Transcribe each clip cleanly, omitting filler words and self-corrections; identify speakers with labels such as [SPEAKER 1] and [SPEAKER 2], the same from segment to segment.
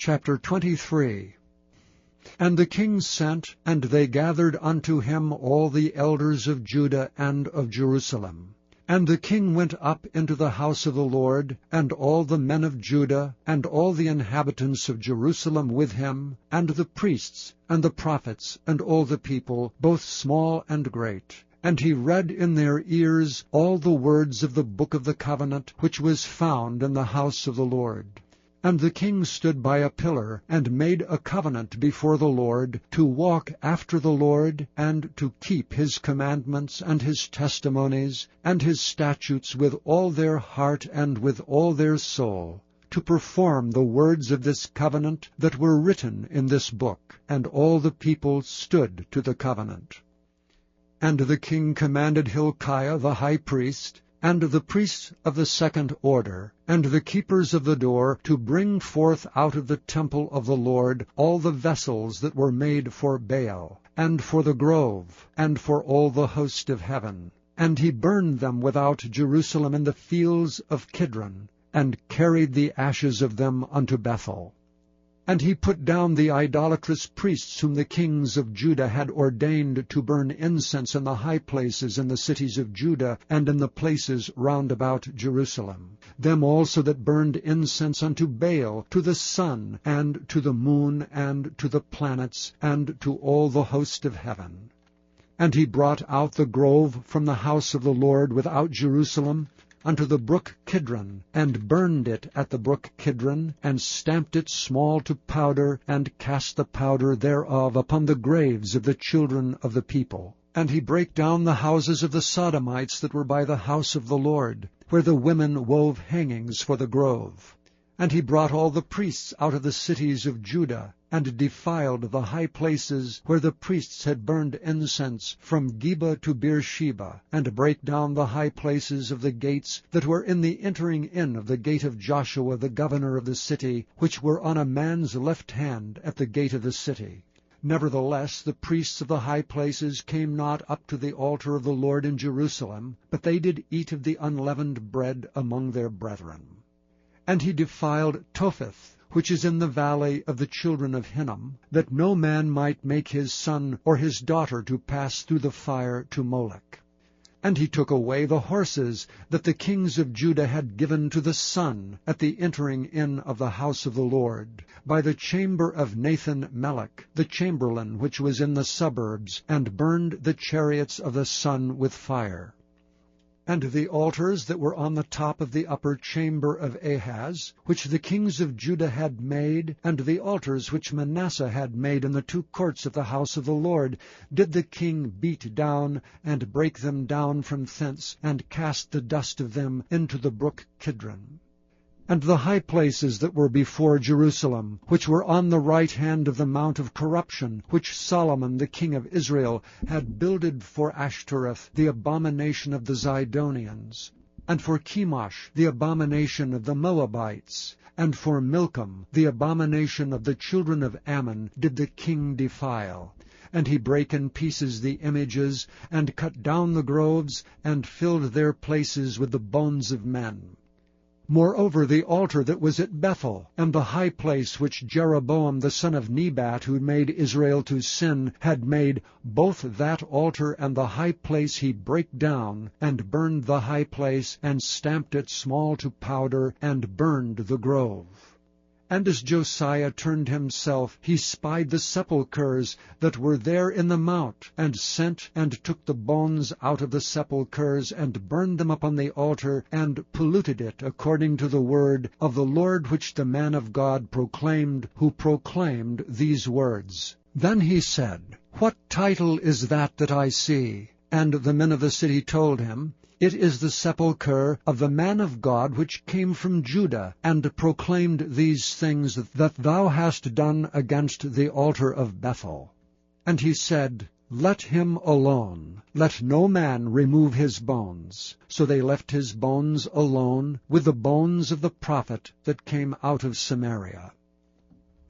[SPEAKER 1] Chapter 23. And the king sent, and they gathered unto him all the elders of Judah and of Jerusalem. And the king went up into the house of the Lord, and all the men of Judah, and all the inhabitants of Jerusalem with him, and the priests, and the prophets, and all the people, both small and great. And he read in their ears all the words of the book of the covenant, which was found in the house of the Lord. And the king stood by a pillar, and made a covenant before the Lord, to walk after the Lord, and to keep his commandments, and his testimonies, and his statutes with all their heart and with all their soul, to perform the words of this covenant that were written in this book. And all the people stood to the covenant. And the king commanded Hilkiah the high priest, and the priests of the second order, and the keepers of the door, to bring forth out of the temple of the Lord all the vessels that were made for Baal, and for the grove, and for all the host of heaven. And he burned them without Jerusalem in the fields of Kidron, and carried the ashes of them unto Bethel. And he put down the idolatrous priests whom the kings of Judah had ordained to burn incense in the high places in the cities of Judah, and in the places round about Jerusalem. Them also that burned incense unto Baal, to the sun, and to the moon, and to the planets, and to all the host of heaven. And he brought out the grove from the house of the Lord without Jerusalem, unto the brook Kidron, and burned it at the brook Kidron, and stamped it small to powder, and cast the powder thereof upon the graves of the children of the people. And he brake down the houses of the Sodomites that were by the house of the Lord, where the women wove hangings for the grove. And he brought all the priests out of the cities of Judah, and defiled the high places where the priests had burned incense, from Geba to Beersheba, and brake down the high places of the gates that were in the entering in of the gate of Joshua the governor of the city, which were on a man's left hand at the gate of the city. Nevertheless the priests of the high places came not up to the altar of the Lord in Jerusalem, but they did eat of the unleavened bread among their brethren. And he defiled Topheth, which is in the valley of the children of Hinnom, that no man might make his son or his daughter to pass through the fire to Molech. And he took away the horses that the kings of Judah had given to the sun at the entering in of the house of the Lord, by the chamber of Nathan-Melech, the chamberlain which was in the suburbs, and burned the chariots of the sun with fire. And the altars that were on the top of the upper chamber of Ahaz, which the kings of Judah had made, and the altars which Manasseh had made in the two courts of the house of the Lord, did the king beat down, and break them down from thence, and cast the dust of them into the brook Kidron. And the high places that were before Jerusalem, which were on the right hand of the mount of corruption, which Solomon the king of Israel had builded for Ashtoreth, the abomination of the Zidonians, and for Chemosh, the abomination of the Moabites, and for Milcom, the abomination of the children of Ammon, did the king defile. And he brake in pieces the images, and cut down the groves, and filled their places with the bones of men. Moreover, the altar that was at Bethel, and the high place which Jeroboam the son of Nebat, who made Israel to sin, had made, both that altar and the high place he brake down, and burned the high place, and stamped it small to powder, and burned the grove. And as Josiah turned himself, he spied the sepulchres that were there in the mount, and sent and took the bones out of the sepulchres, and burned them upon the altar, and polluted it according to the word of the Lord which the man of God proclaimed, who proclaimed these words. Then he said, What title is that I see? And the men of the city told him, It is the sepulchre of the man of God which came from Judah, and proclaimed these things that thou hast done against the altar of Bethel. And he said, Let him alone, let no man remove his bones. So they left his bones alone, with the bones of the prophet that came out of Samaria.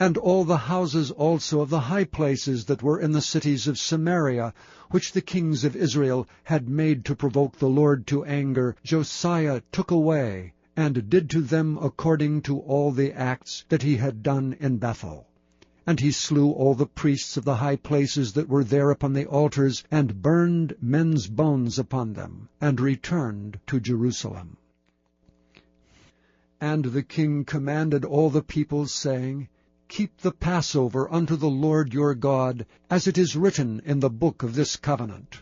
[SPEAKER 1] And all the houses also of the high places that were in the cities of Samaria, which the kings of Israel had made to provoke the Lord to anger, Josiah took away, and did to them according to all the acts that he had done in Bethel. And he slew all the priests of the high places that were there upon the altars, and burned men's bones upon them, and returned to Jerusalem. And the king commanded all the people, saying, Keep the Passover unto the Lord your God, as it is written in the book of this covenant.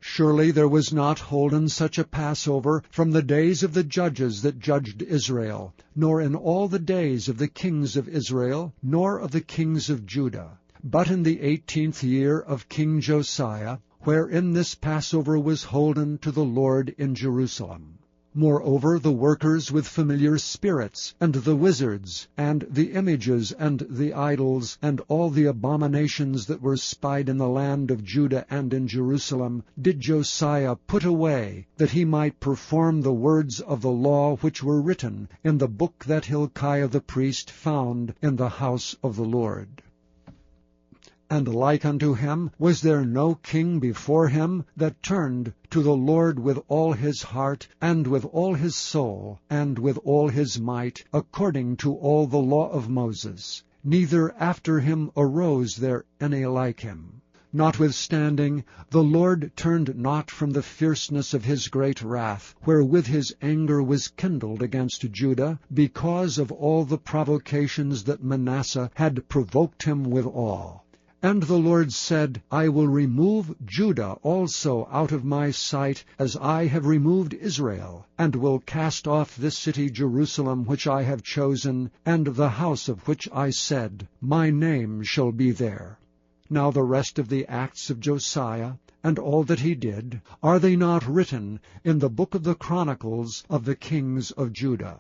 [SPEAKER 1] Surely there was not holden such a Passover from the days of the judges that judged Israel, nor in all the days of the kings of Israel, nor of the kings of Judah, but in the 18th year of King Josiah, wherein this Passover was holden to the Lord in Jerusalem. Moreover, the workers with familiar spirits, and the wizards, and the images, and the idols, and all the abominations that were spied in the land of Judah and in Jerusalem, did Josiah put away, that he might perform the words of the law which were written in the book that Hilkiah the priest found in the house of the Lord. And like unto him was there no king before him that turned to the Lord with all his heart, and with all his soul, and with all his might, according to all the law of Moses. Neither after him arose there any like him. Notwithstanding, the Lord turned not from the fierceness of his great wrath, wherewith his anger was kindled against Judah, because of all the provocations that Manasseh had provoked him withal. And the Lord said, I will remove Judah also out of my sight, as I have removed Israel, and will cast off this city Jerusalem which I have chosen, and the house of which I said, My name shall be there. Now the rest of the acts of Josiah, and all that he did, are they not written in the book of the Chronicles of the kings of Judah?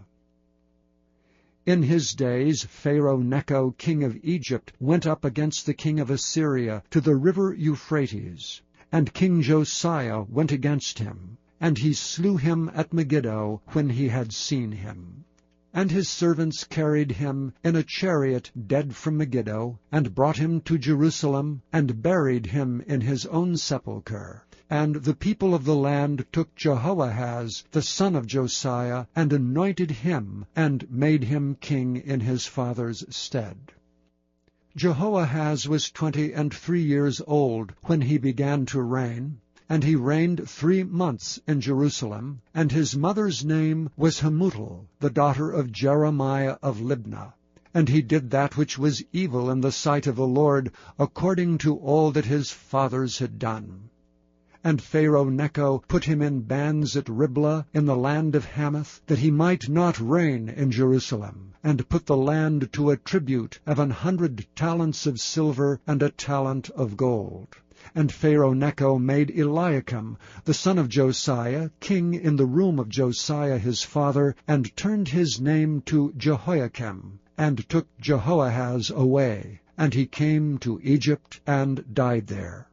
[SPEAKER 1] In his days Pharaoh Necho king of Egypt went up against the king of Assyria to the river Euphrates. And King Josiah went against him, and he slew him at Megiddo when he had seen him. And his servants carried him in a chariot dead from Megiddo, and brought him to Jerusalem, and buried him in his own sepulchre. And the people of the land took Jehoahaz the son of Josiah, and anointed him, and made him king in his father's stead. Jehoahaz was 23 years old when he began to reign, and he reigned 3 months in Jerusalem, and his mother's name was Hamutal, the daughter of Jeremiah of Libnah. And he did that which was evil in the sight of the Lord, according to all that his fathers had done. And Pharaoh Necho put him in bands at Riblah in the land of Hamath, that he might not reign in Jerusalem, and put the land to a tribute of 100 talents of silver and a talent of gold. And Pharaoh Necho made Eliakim, the son of Josiah, king in the room of Josiah his father, and turned his name to Jehoiakim, and took Jehoahaz away. And he came to Egypt, and died there.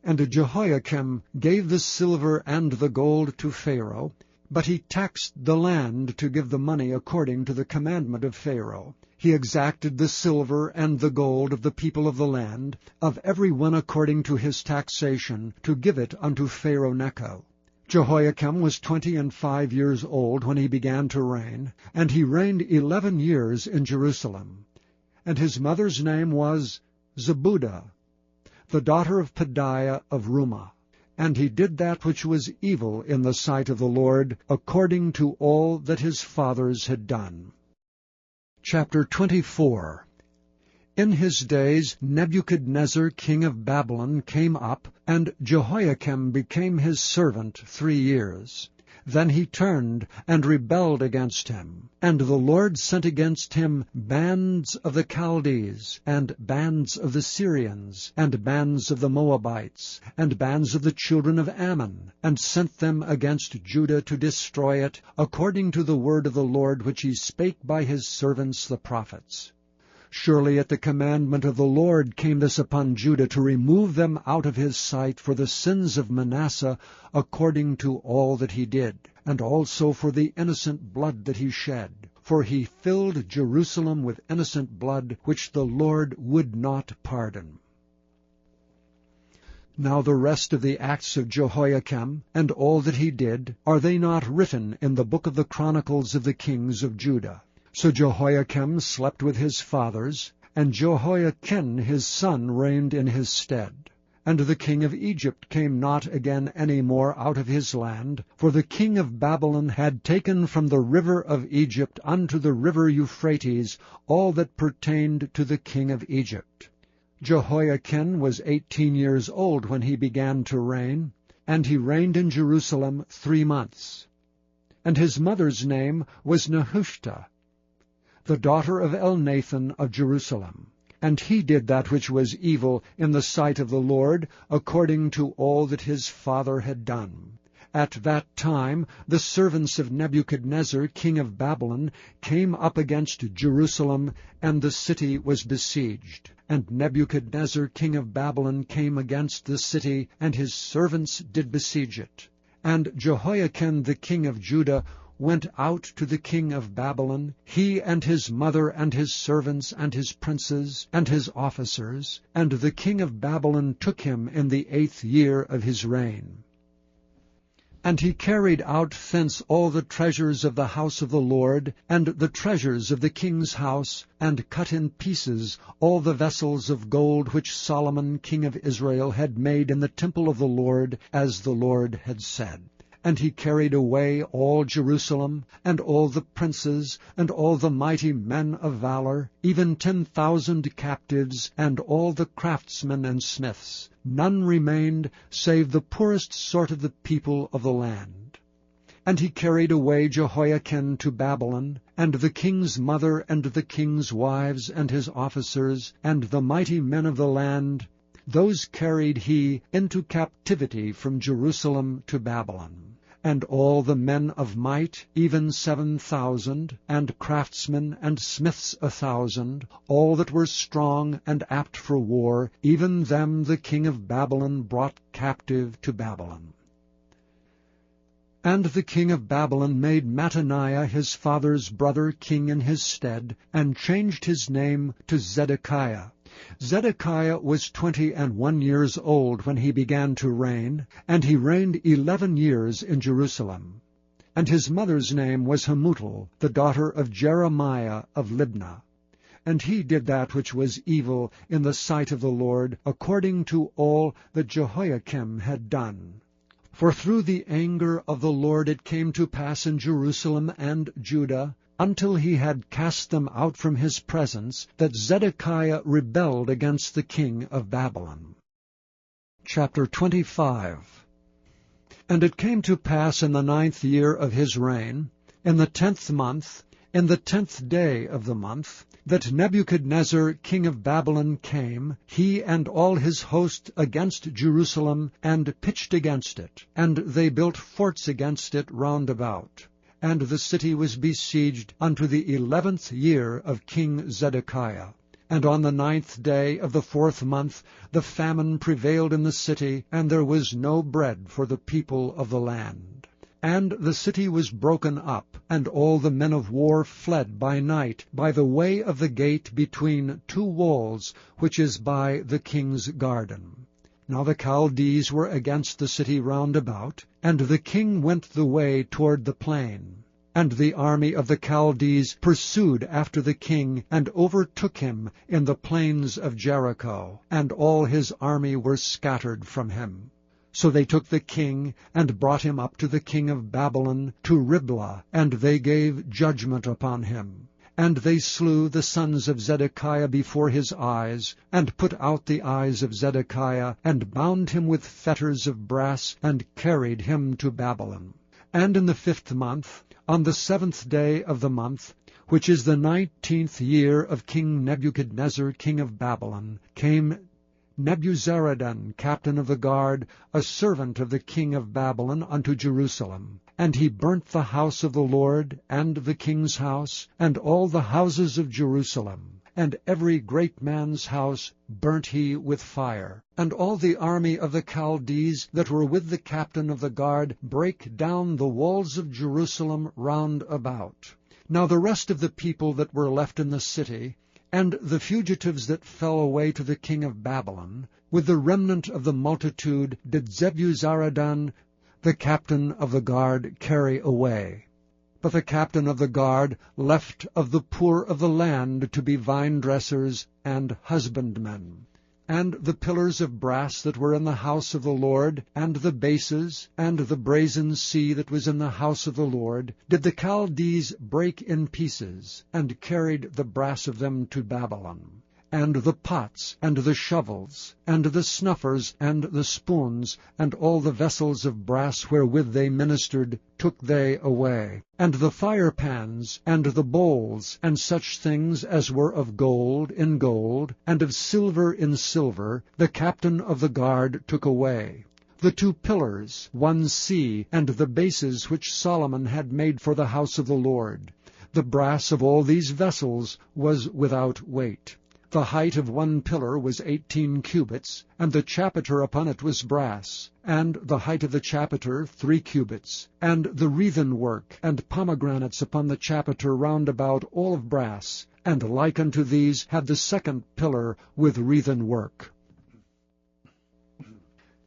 [SPEAKER 1] And Jehoiakim gave the silver and the gold to Pharaoh, but he taxed the land to give the money according to the commandment of Pharaoh. He exacted the silver and the gold of the people of the land, of every one according to his taxation, to give it unto Pharaoh Necho. Jehoiakim was 25 years old when he began to reign, and he reigned 11 years in Jerusalem. And his mother's name was Zebudah, the daughter of Pedaiah of Rumah. And he did that which was evil in the sight of the Lord, according to all that his fathers had done. Chapter 24. In his days Nebuchadnezzar king of Babylon came up, and Jehoiakim became his servant 3 years. Then he turned and rebelled against him. And the Lord sent against him bands of the Chaldees, and bands of the Syrians, and bands of the Moabites, and bands of the children of Ammon, and sent them against Judah to destroy it, according to the word of the Lord which he spake by his servants the prophets. Surely at the commandment of the Lord came this upon Judah, to remove them out of his sight for the sins of Manasseh, according to all that he did, and also for the innocent blood that he shed. For he filled Jerusalem with innocent blood, which the Lord would not pardon. Now the rest of the acts of Jehoiakim, and all that he did, are they not written in the book of the Chronicles of the kings of Judah? So Jehoiakim slept with his fathers, and Jehoiachin his son reigned in his stead. And the king of Egypt came not again any more out of his land, for the king of Babylon had taken from the river of Egypt unto the river Euphrates all that pertained to the king of Egypt. Jehoiachin was 18 years old when he began to reign, and he reigned in Jerusalem 3 months. And his mother's name was Nehushta, the daughter of Elnathan of Jerusalem. And he did that which was evil in the sight of the Lord, according to all that his father had done. At that time the servants of Nebuchadnezzar king of Babylon came up against Jerusalem, and the city was besieged. And Nebuchadnezzar king of Babylon came against the city, and his servants did besiege it. And Jehoiachin the king of Judah went out to the king of Babylon, he and his mother and his servants and his princes and his officers, and the king of Babylon took him in the 8th year of his reign. And he carried out thence all the treasures of the house of the Lord, and the treasures of the king's house, and cut in pieces all the vessels of gold which Solomon king of Israel had made in the temple of the Lord, as the Lord had said. And he carried away all Jerusalem, and all the princes, and all the mighty men of valor, even 10,000 captives, and all the craftsmen and smiths. None remained, save the poorest sort of the people of the land. And he carried away Jehoiachin to Babylon, and the king's mother, and the king's wives, and his officers, and the mighty men of the land. Those carried he into captivity from Jerusalem to Babylon. And all the men of might, even 7,000, and craftsmen and smiths 1,000, all that were strong and apt for war, even them the king of Babylon brought captive to Babylon. And the king of Babylon made Mattaniah his father's brother king in his stead, and changed his name to Zedekiah. Zedekiah was 21 years old when he began to reign, and he reigned 11 years in Jerusalem. And his mother's name was Hamutal, the daughter of Jeremiah of Libnah. And he did that which was evil in the sight of the Lord, according to all that Jehoiakim had done. For through the anger of the Lord it came to pass in Jerusalem and Judah, until he had cast them out from his presence, that Zedekiah rebelled against the king of Babylon. Chapter 25. And it came to pass in the 9th year of his reign, in the 10th month, in the 10th day of the month, that Nebuchadnezzar king of Babylon came, he and all his host, against Jerusalem, and pitched against it, and they built forts against it round about. And the city was besieged unto the 11th year of King Zedekiah. And on the 9th day of the 4th month the famine prevailed in the city, and there was no bread for the people of the land. And the city was broken up, and all the men of war fled by night by the way of the gate between 2 walls, which is by the king's garden. Now the Chaldees were against the city round about, and the king went the way toward the plain. And the army of the Chaldees pursued after the king, and overtook him in the plains of Jericho, and all his army were scattered from him. So they took the king, and brought him up to the king of Babylon, to Riblah, and they gave judgment upon him. And they slew the sons of Zedekiah before his eyes, and put out the eyes of Zedekiah, and bound him with fetters of brass, and carried him to Babylon. And in the 5th month, on the 7th day of the month, which is the 19th year of King Nebuchadnezzar king of Babylon, came Nebuzaradan, captain of the guard, a servant of the king of Babylon, unto Jerusalem. And he burnt the house of the Lord, and the king's house, and all the houses of Jerusalem. And every great man's house burnt he with fire. And all the army of the Chaldees that were with the captain of the guard brake down the walls of Jerusalem round about. Now the rest of the people that were left in the city, And the fugitives that fell away to the king of Babylon, with the remnant of the multitude, did Zebuzaradan, the captain of the guard, carry away. But the captain of the guard left of the poor of the land to be vine-dressers and husbandmen. And the pillars of brass that were in the house of the Lord, and the bases, and the brazen sea that was in the house of the Lord, did the Chaldees break in pieces, and carried the brass of them to Babylon. And the pots, and the shovels, and the snuffers, and the spoons, and all the vessels of brass wherewith they ministered, took they away. And the firepans, and the bowls, and such things as were of gold in gold, and of silver in silver, the captain of the guard took away. The 2 pillars, 1 sea, and the bases which Solomon had made for the house of the Lord. The brass of all these vessels was without weight. The height of 1 pillar was 18 cubits, and the chapiter upon it was brass, and the height of the chapiter 3 cubits, and the wreathen work and pomegranates upon the chapiter round about all of brass, and like unto these had the 2nd pillar with wreathen work.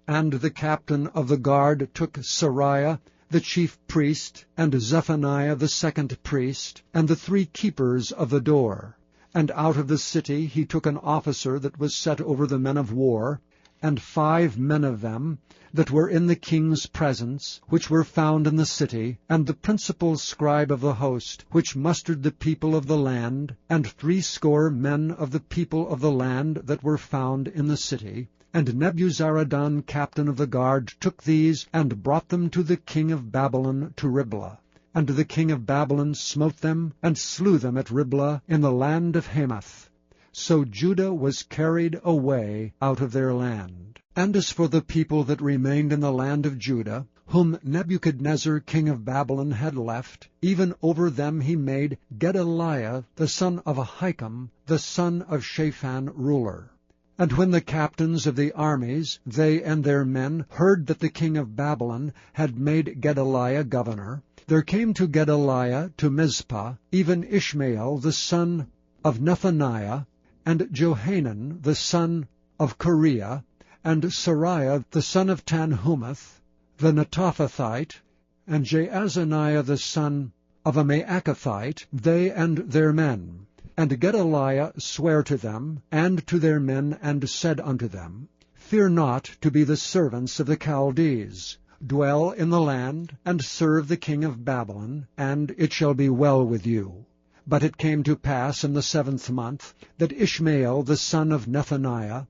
[SPEAKER 1] And the captain of the guard took Sariah, the chief priest, and Zephaniah the 2nd priest, and the 3 keepers of the door. And out of the city he took an officer that was set over the men of war, and 5 men of them that were in the king's presence, which were found in the city, and the principal scribe of the host, which mustered the people of the land, and 60 men of the people of the land that were found in the city. And Nebuzaradan, captain of the guard, took these, and brought them to the king of Babylon to Riblah. And the king of Babylon smote them, and slew them at Riblah in the land of Hamath. So Judah was carried away out of their land. And as for the people that remained in the land of Judah, whom Nebuchadnezzar king of Babylon had left, even over them he made Gedaliah the son of Ahikam, the son of Shaphan, ruler. And when the captains of the armies, they and their men, heard that the king of Babylon had made Gedaliah governor, there came to Gedaliah to Mizpah even Ishmael the son of Nethaniah, and Johanan the son of Kareah, and Sariah the son of Tanhumeth, the Netophathite, and Jaazaniah the son of a Maacathite, they and their men. And Gedaliah sware to them, and to their men, and said unto them, Fear not to be the servants of the Chaldees. Dwell in the land, and serve the king of Babylon, and it shall be well with you. But it came to pass in the 7th month, that Ishmael the son of Nethaniah,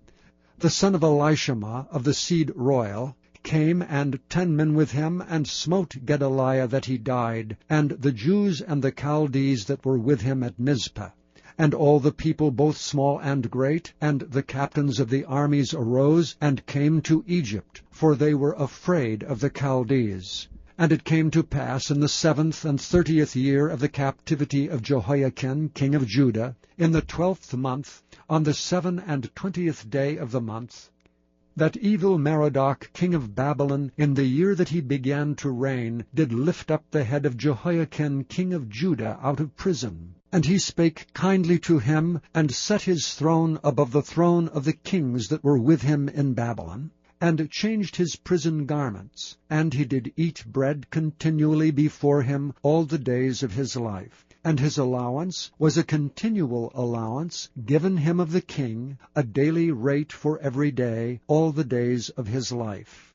[SPEAKER 1] the son of Elishama of the seed royal, came, and 10 men with him, and smote Gedaliah that he died, and the Jews and the Chaldees that were with him at Mizpah. And all the people, both small and great, and the captains of the armies arose, and came to Egypt, for they were afraid of the Chaldees. And it came to pass in the 7th and 30th year of the captivity of Jehoiakim king of Judah, in the 12th month, on the 27th day of the month, that Evil-Merodach king of Babylon, in the year that he began to reign, did lift up the head of Jehoiakim king of Judah out of prison. And he spake kindly to him, and set his throne above the throne of the kings that were with him in Babylon, and changed his prison garments. And he did eat bread continually before him all the days of his life. And his allowance was a continual allowance given him of the king, a daily rate for every day, all the days of his life.